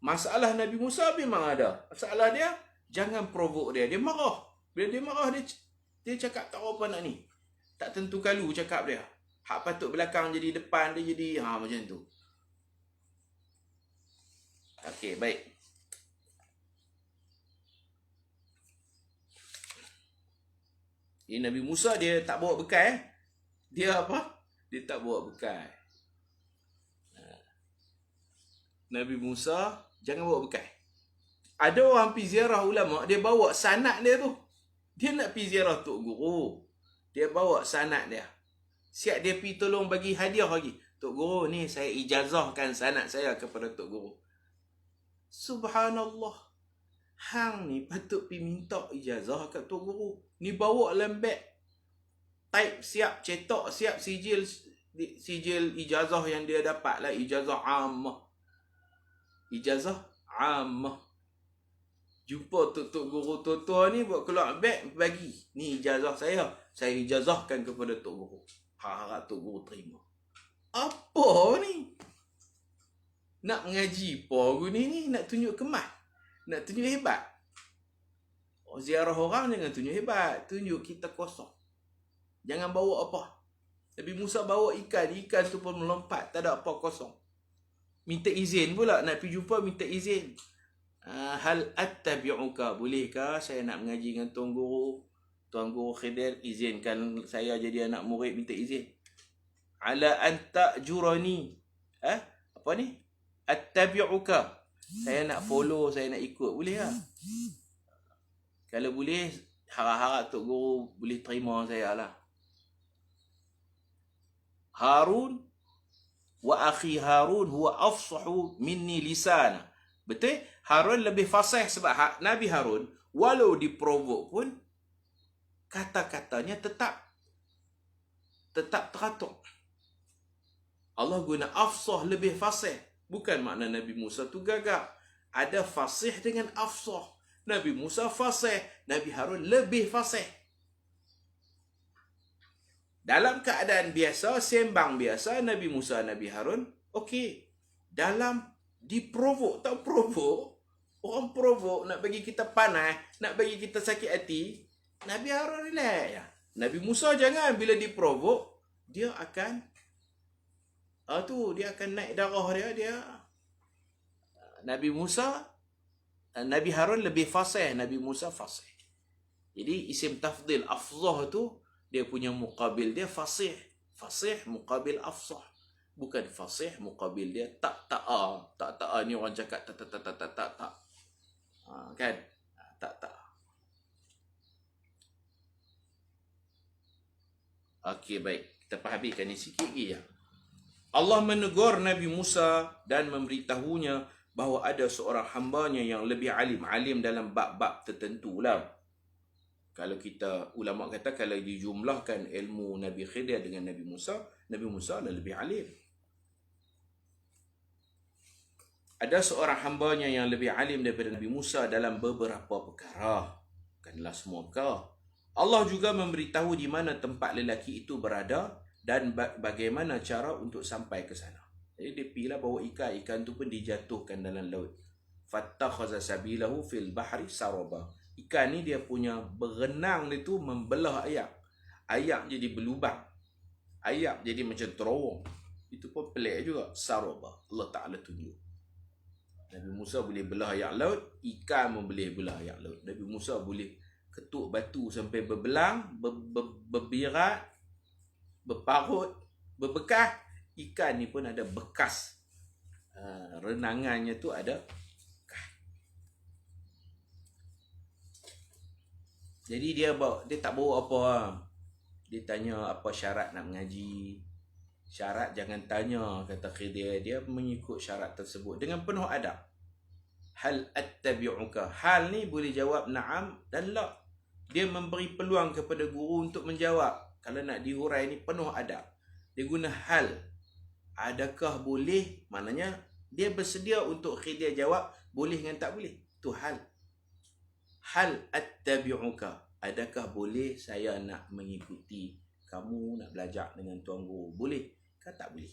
Masalah Nabi Musa memang ada. Masalah dia, jangan provoke dia. Dia marah. Bila dia marah, dia cakap tak apa nak ni. Tak tentu kalu cakap dia. Hak patut belakang jadi depan, dia jadi macam tu. Okey, baik. Ini Nabi Musa dia tak bawa bekal. Dia apa? Dia tak bawa bekal. Nabi Musa jangan bawa bekal. Ada orang pergi ziarah ulama, dia bawa sanad dia tu. Dia nak pergi ziarah Tok Guru. Dia bawa sanad dia. Siap dia pergi tolong bagi hadiah lagi. Tok Guru ni saya ijazahkan sanad saya kepada Tok Guru. Subhanallah. Hang ni patut pergi minta ijazah kat Tok Guru. Ni bawa dalam beg. Type siap, cetak siap, sijil ijazah yang dia dapat lah. Ijazah ammah. Ijazah ammah. Jumpa Tok Guru tua-tua ni buat keluar beg bagi. Ni ijazah saya. Saya ijazahkan kepada Tok Guru. Harap Tok Guru terima. Apa ni? Nak mengaji apa guru ni? Nak tunjuk kemas. Nak tunjuk hebat. Ziarah orang jangan tunjuk hebat. Tunjuk kita kosong. Jangan bawa apa. Nabi Musa bawa ikan. Ikan tu pun melompat. Tak ada apa, kosong. Minta izin pula. Nak pergi jumpa minta izin. Hal attabi'uka. Bolehkah saya nak mengaji dengan Tuan Guru? Tuan Guru Khidir izinkan saya jadi anak murid, minta izin. Ala an ta'jurani. Apa ni? Attabi'uka. Saya nak follow, saya nak ikut. Boleh tak? Kalau boleh, harap-harap Tok Guru boleh terima saya lah. Harun wa akhi Harun huwa afsahu minni lisana. Betul? Harun lebih fasih sebab Nabi Harun walau diprovok pun kata-katanya tetap teratur. Allah guna afsah, lebih fasih. Bukan makna Nabi Musa tu gagap. Ada fasih dengan afsah. Nabi Musa fasih, Nabi Harun lebih fasih. Dalam keadaan biasa, sembang biasa, Nabi Musa, Nabi Harun, okey. Dalam diprovok, tak provok, orang provok, nak bagi kita panas, nak bagi kita sakit hati, Nabi Harun relax. Nabi Musa jangan bila diprovok, dia akan dia akan naik darah dia. Nabi Musa, Nabi Harun lebih fasih, Nabi Musa fasih. Jadi isim tafdil afzah tu dia punya muqabil dia fasih. Fasih muqabil afsah. Bukan fasih muqabil dia tak ni orang cakap tak. Kan? Tak. Okey, baik. Kita pahamkan ni sikit lagi ya. Allah menegur Nabi Musa dan memberitahunya bahawa ada seorang hambanya yang lebih alim dalam bab-bab tertentu lah. Kalau kita, ulama kata kalau dijumlahkan ilmu Nabi Khidir dengan Nabi Musa adalah lebih alim. Ada seorang hambanya yang lebih alim daripada Nabi Musa dalam beberapa perkara. Bukanlah semua perkara. Allah juga memberitahu di mana tempat lelaki itu berada dan bagaimana cara untuk sampai ke sana. Jadi dia pilih bahawa ikan tu pun dijatuhkan dalam laut. Fattakhaza sabilahu fil bahri saraba. Ikan ni dia punya berenang dia tu membelah ayak. Ayak jadi berlubang. Ayak jadi macam terowong. Itu pun pelik juga. Saraba. Allah Ta'ala tunjuk. Nabi Musa boleh belah ayak laut. Ikan pun boleh belah ayak laut. Nabi Musa boleh ketuk batu sampai berbelang, berbirat, berparut, berbekas. Ikan ni pun ada bekas. Renangannya tu ada. Jadi dia tak bawa apa. Dia tanya apa syarat nak mengaji. Syarat jangan tanya, kata Khidir. Dia mengikut syarat tersebut dengan penuh adab. Hal attabi'uka. Hal ni boleh jawab na'am dan la. Dia memberi peluang kepada guru untuk menjawab. Kalau nak dihurai ni penuh adab. Dia guna hal. Adakah boleh? Maknanya dia bersedia untuk Khidir jawab boleh dengan tak boleh. Itu hal. Hal attabi'uka. Adakah boleh saya nak mengikuti kamu, nak belajar dengan tuan guru? Boleh ke tak boleh?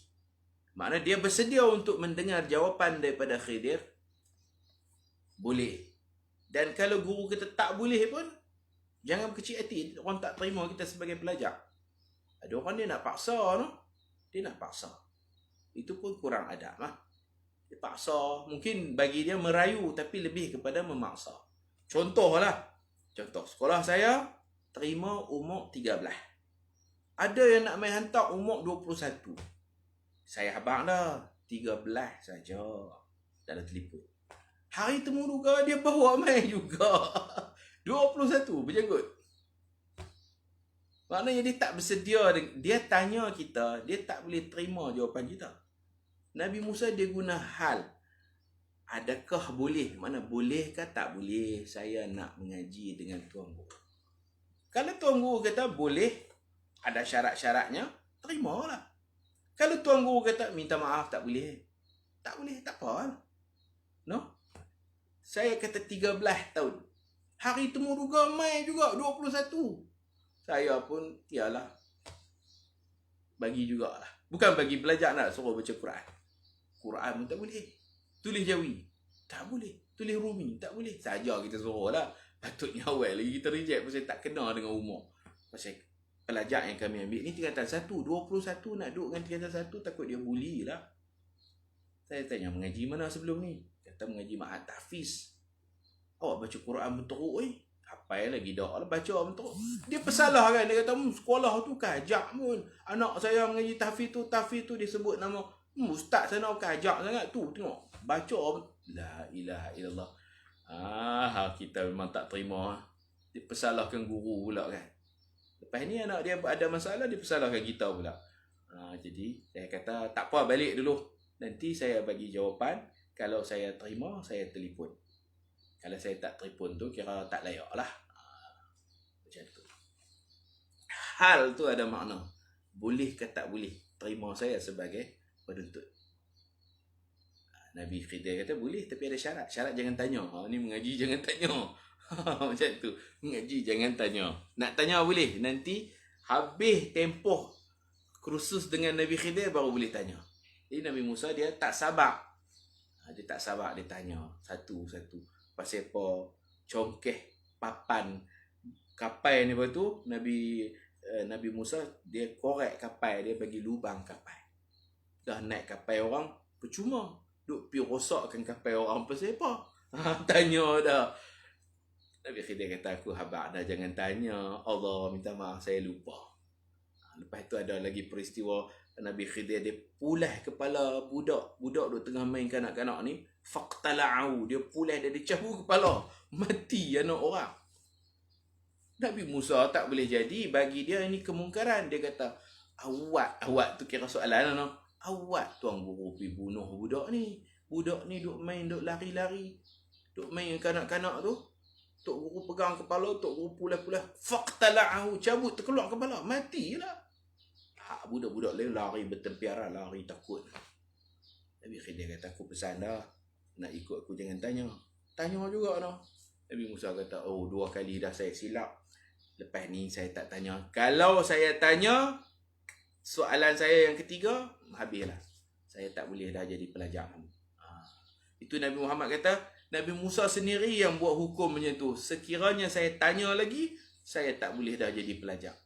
Maknanya dia bersedia untuk mendengar jawapan daripada Khidir. Boleh. Dan kalau guru kita tak boleh pun, jangan berkecil hati. Orang tak terima kita sebagai pelajar. Ada orang dia nak paksa tu. Dia nak paksa. Itu pun kurang adab lah. Dia paksa. Mungkin bagi dia merayu tapi lebih kepada memaksa. Contoh, sekolah saya terima umur 13. Ada yang nak main hantar umur 21. Saya habang dah 13 saja dalam telefon. Hari temu juga dia bawa main juga. 21 berjanggut. Maknanya dia tak bersedia. Dia tanya kita, dia tak boleh terima jawapan kita. Nabi Musa dia guna hal. Adakah boleh? Mana boleh ke tak boleh saya nak mengaji dengan tuan guru? Kalau tuan guru kata boleh, ada syarat-syaratnya, terimalah. Kalau tuan guru kata minta maaf tak boleh. Tak boleh, tak apa. No? Saya kata 13 tahun. Hari temu juga mai juga 21. Saya pun ialah bagi jugalah. Bukan bagi belajar nak suruh baca Quran. Quran pun tak boleh. Tulis Jawi tak boleh. Tulis Rumi tak boleh. Saja kita suruh lah. Patutnya awal lagi kita reject pasal tak kena dengan umur. Pasal pelajar yang kami ambil ni tingkatan 1, 21 nak duduk dengan tingkatan 1 takut dia bully lah. Saya tanya mengaji mana sebelum ni? Kata mengaji Ma'at Tahfiz. Awak baca Quran betul apa lagi dah lah baca betul. Dia pesalah kan. Dia kata sekolah tu kajak pun. Anak saya mengaji tahfiz tu dia sebut nama ustaz sana kajak sangat tu. Tengok baca la ilaha illallah. Kita memang tak terima. Dia pesalahkan guru pula kan. Lepas ni anak dia ada masalah dia pesalahkan kita pula. Jadi saya kata tak apa balik dulu. Nanti saya bagi jawapan. Kalau saya terima saya telefon. Kalau saya tak telefon tu kira tak layak lah. Macam tu. Hal tu ada makna. Boleh ke tak boleh. Terima saya sebagai penuntut. Nabi Khidir kata boleh tapi ada syarat. Syarat jangan tanya. Ni mengaji jangan tanya. Macam tu. Mengaji jangan tanya. Nak tanya boleh. Nanti habis tempoh kursus dengan Nabi Khidir baru boleh tanya. Jadi Nabi Musa dia tak sabar. Dia tak sabar dia tanya satu-satu. Pasal apa congkeh papan kapal ni lepas tu Nabi Nabi Musa dia korek kapal, dia bagi lubang kapal. Dah naik kapal orang percuma, duk pi rosakkan kapal orang pasal apa? Tanya dah. Nabi Khidir kata, aku habaq dah, jangan tanya. Allah minta maaf, saya lupa. Lepas tu ada lagi peristiwa Nabi Khidir dia pulah kepala budak. Budak duk tengah main kanak-kanak ni. Faqtala'u, dia pulah, dia cahu kepala. Mati anak orang. Nabi Musa tak boleh jadi, bagi dia ini kemungkaran. Dia kata, awak tu kira soalan no. Awak tuan guru pergi bunuh budak ni. Budak ni duk main, duk lari-lari. Duk main kanak-kanak tu. Tok guru pegang kepala, tok guru pulah-pulah. Faqtala'ahu, cabut terkeluar kepala, matilah. Budak-budak lain lari bertempiaran, lari takut. Nabi Khidir kata, aku pesan dah, nak ikut aku jangan tanya. Tanya juga dah. Nabi Musa kata, oh 2 kali dah saya silap. Lepas ni saya tak tanya. Kalau saya tanya, soalan saya yang ketiga, habislah. Saya tak boleh dah jadi pelajar kamu. Itu Nabi Muhammad kata, Nabi Musa sendiri yang buat hukum macam tu. Sekiranya saya tanya lagi, saya tak boleh dah jadi pelajar.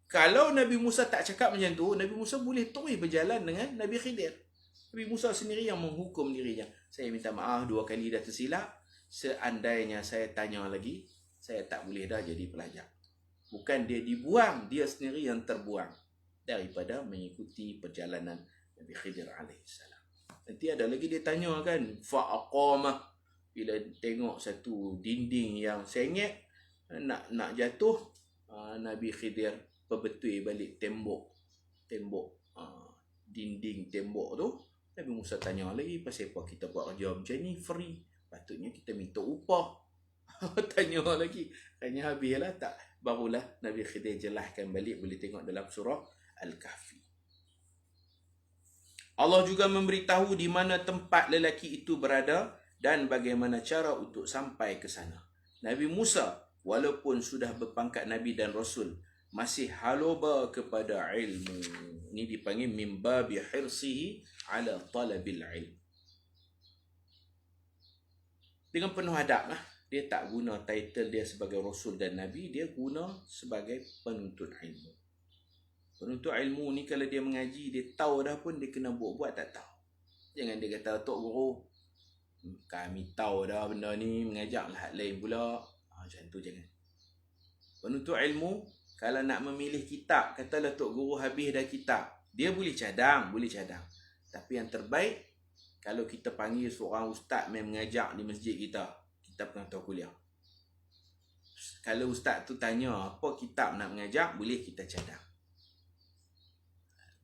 Kalau Nabi Musa tak cakap macam tu, Nabi Musa boleh terus berjalan dengan Nabi Khidir. Nabi Musa sendiri yang menghukum dirinya. Saya minta maaf 2 kali dah tersilap. Seandainya saya tanya lagi, saya tak boleh dah jadi pelajar. Bukan dia dibuang, dia sendiri yang terbuang daripada mengikuti perjalanan Nabi Khidir alaihissalam. Nanti ada lagi dia tanya kan, fa'aqamah, bila tengok satu dinding yang sengit nak jatuh, Nabi Khidir perbetui balik tembok dinding tembok tu. Nabi Musa tanya lagi, pasal apa kita buat kerja macam ni free, patutnya kita minta upah. Tanya lagi, hanya habislah tak. Barulah Nabi Khidir jelaskan balik, boleh tengok dalam surah Al-Kahfi. Allah juga memberitahu di mana tempat lelaki itu berada dan bagaimana cara untuk sampai ke sana. Nabi Musa walaupun sudah berpangkat Nabi dan Rasul, masih haloba kepada ilmu. Ini dipanggil min babi hirsihi ala talabil ilm. Dengan penuh adab lah. Dia tak guna title dia sebagai Rasul dan Nabi, dia guna sebagai penuntut ilmu. Penuntut ilmu ni kalau dia mengaji, dia tahu dah pun dia kena buat-buat tak tahu. Jangan dia kata, Tok Guru, kami tahu dah benda ni, mengajaklah hak lain pula. Macam tu jangan. Penuntut ilmu, kalau nak memilih kitab, katalah Tok Guru habis dah kitab, dia boleh cadang. Tapi yang terbaik, kalau kita panggil seorang ustaz main mengajak di masjid kita pengatur kuliah. Kalau ustaz tu tanya apa kitab nak mengajak, boleh kita cadang.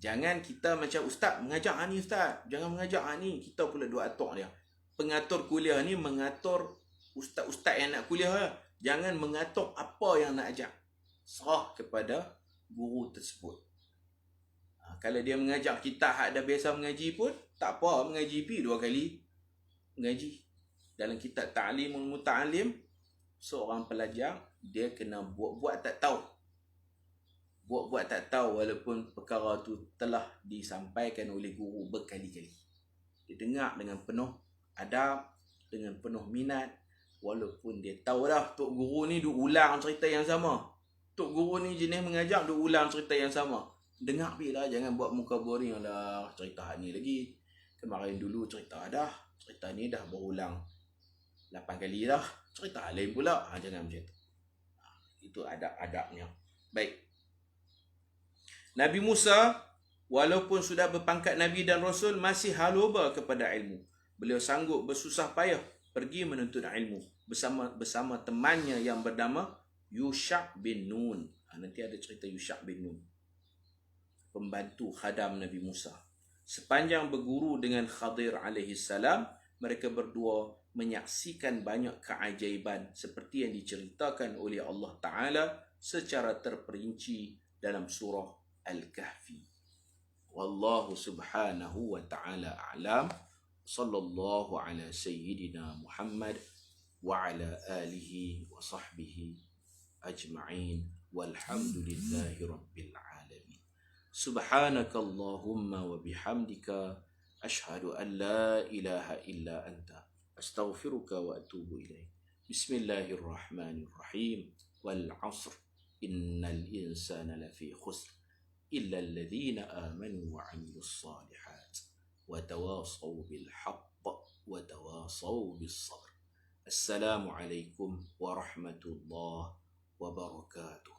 Jangan kita macam ustaz mengajak ni ustaz, jangan mengajak ni, kita pula duk atur dia. Pengatur kuliah ni mengatur ustaz-ustaz yang nak kuliah, jangan mengatur apa yang nak ajak. Serah kepada guru tersebut. Kalau dia mengajak kita hak dah biasa mengaji pun tak apa, mengaji pi 2 kali mengaji. Dalam kitab Ta'limul Muta'alim, seorang pelajar dia kena buat-buat tak tahu. Buat-buat tak tahu walaupun perkara tu telah disampaikan oleh guru berkali-kali. Dia dengar dengan penuh adab, dengan penuh minat, walaupun dia tahu dah Tok Guru ni duk ulang cerita yang sama. Tok Guru ni jenis mengajar duk ulang cerita yang sama. Dengar bila, jangan buat muka boring lah, cerita ni lagi. Kemarin dulu cerita dah, cerita ni dah berulang 8 kali dah, cerita lain pula. Jangan macam tu. Itu adab-adabnya. Baik. Nabi Musa walaupun sudah berpangkat Nabi dan Rasul, masih haloba kepada ilmu. Beliau sanggup bersusah payah pergi menuntut ilmu bersama temannya yang bernama Yusha' bin Nun. Nanti ada cerita Yusha' bin Nun, pembantu khadam Nabi Musa. Sepanjang berguru dengan Khadir alaihi salam, mereka berdua menyaksikan banyak keajaiban seperti yang diceritakan oleh Allah Ta'ala secara terperinci dalam surah Al-Kahfi. Wallahu subhanahu wa ta'ala a'lam. Sallallahu ala sayyidina Muhammad wa ala alihi wa sahbihi ajma'in. Walhamdulillahi rabbil alamin. Subhanakallahumma wa bihamdika ashhadu an la ilaha illa anta astaghfiruka wa atubu ilaik. Bismillahirrahmanirrahim. Wal 'asr Innal insana lafi khusr illa alladhina amanu wa 'amilus salihat wa tawasaw bil haqq wa tawasaw bis sabr. Assalamualaikum warahmatullahi wabarakatuh.